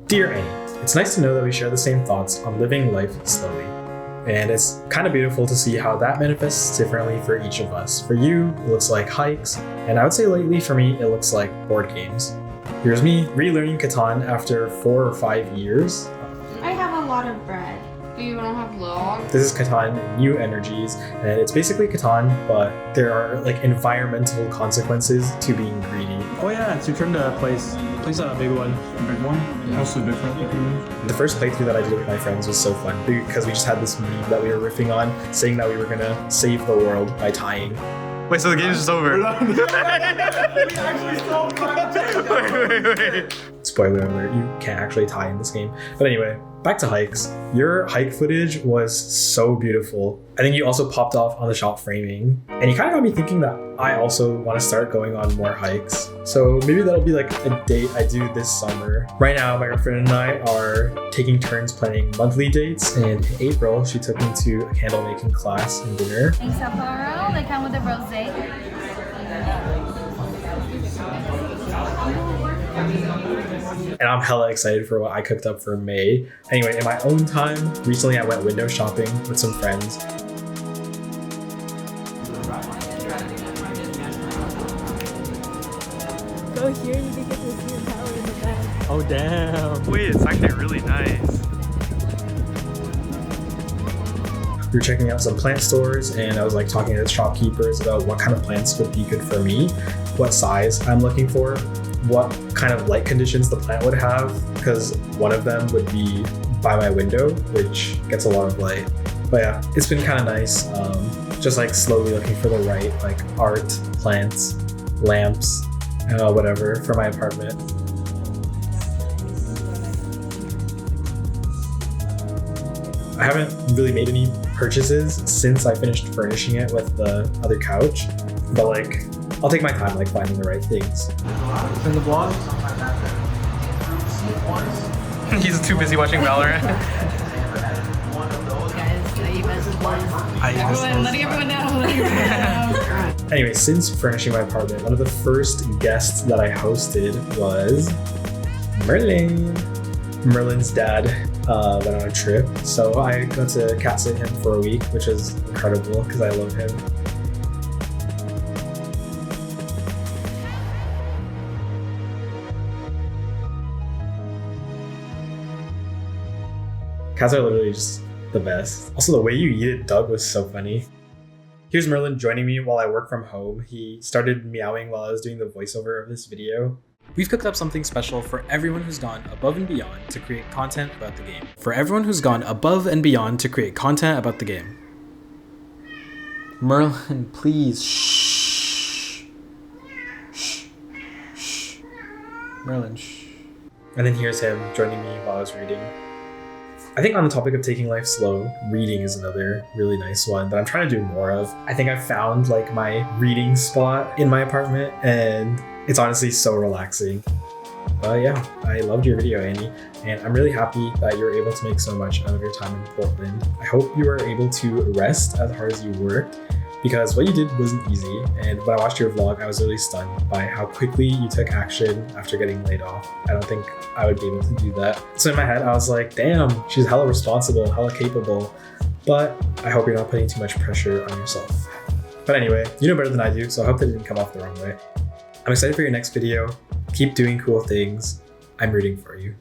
Dear Annie, it's nice to know that we share the same thoughts on living life slowly. And it's kind of beautiful to see how that manifests differently for each of us. For you, it looks like hikes, and I would say lately for me, it looks like board games. Here's me relearning Catan after 4 or 5 years. I have a lot of bread. Do you want to have logs? This is Catan New Energies, and it's basically Catan, but there are like environmental consequences to being greedy. Oh yeah, it's your turn to place a big one. A big one? Yeah. Also different. The first playthrough that I did with my friends was so fun because we just had this meme that we were riffing on, saying that we were gonna save the world by tying. Wait, so the game's just over? We actually solved Wait. Spoiler alert, you can't actually tie in this game. But anyway, back to hikes. Your hike footage was so beautiful. I think you also popped off on the shop framing. And you kind of got me thinking that I also want to start going on more hikes. So maybe that'll be like a date I do this summer. Right now, my girlfriend and I are taking turns planning monthly dates. And in April, she took me to a candle making class and dinner. In Sapporo, they come with a rosé. And I'm hella excited for what I cooked up for May. Anyway, in my own time, recently I went window shopping with some friends. Go here, you can get to see the tower in the back. Oh damn. Wait, it's actually really nice. We were checking out some plant stores and I was like talking to the shopkeepers about what kind of plants would be good for me, what size I'm looking for, what kind of light conditions the plant would have, because one of them would be by my window, which gets a lot of light. But yeah, it's been kind of nice, just like slowly looking for the right like art, plants, lamps, whatever for my apartment. I haven't really made any purchases since I finished furnishing it with the other couch, but like I'll take my time like finding the right things. In the vlog? He's too busy watching Valorant. Letting everyone know. Anyway, since furnishing my apartment, one of the first guests that I hosted was Merlin. Merlin's dad went on a trip, so I got to cat sit him for a week, which is incredible because I love him. Cats are literally just the best. Also, the way you eat it, Doug, was so funny. Here's Merlin joining me while I work from home. He started meowing while I was doing the voiceover of this video. We've cooked up something special for everyone who's gone above and beyond to create content about the game. For everyone who's gone above and beyond to create content about the game. Merlin, please, shh. Shh. Shh. Merlin, shh. And then here's him joining me while I was reading. I think on the topic of taking life slow, reading is another really nice one that I'm trying to do more of. I think I've found like my reading spot in my apartment and it's honestly so relaxing. Yeah, I loved your video, Annie, and I'm really happy that you're able to make so much out of your time in Portland. I hope you were able to rest as hard as you worked, because what you did wasn't easy, and when I watched your vlog, I was really stunned by how quickly you took action after getting laid off. I don't think I would be able to do that. So in my head, I was like, damn, she's hella responsible, hella capable, but I hope you're not putting too much pressure on yourself. But anyway, you know better than I do, so I hope that didn't come off the wrong way. I'm excited for your next video. Keep doing cool things. I'm rooting for you.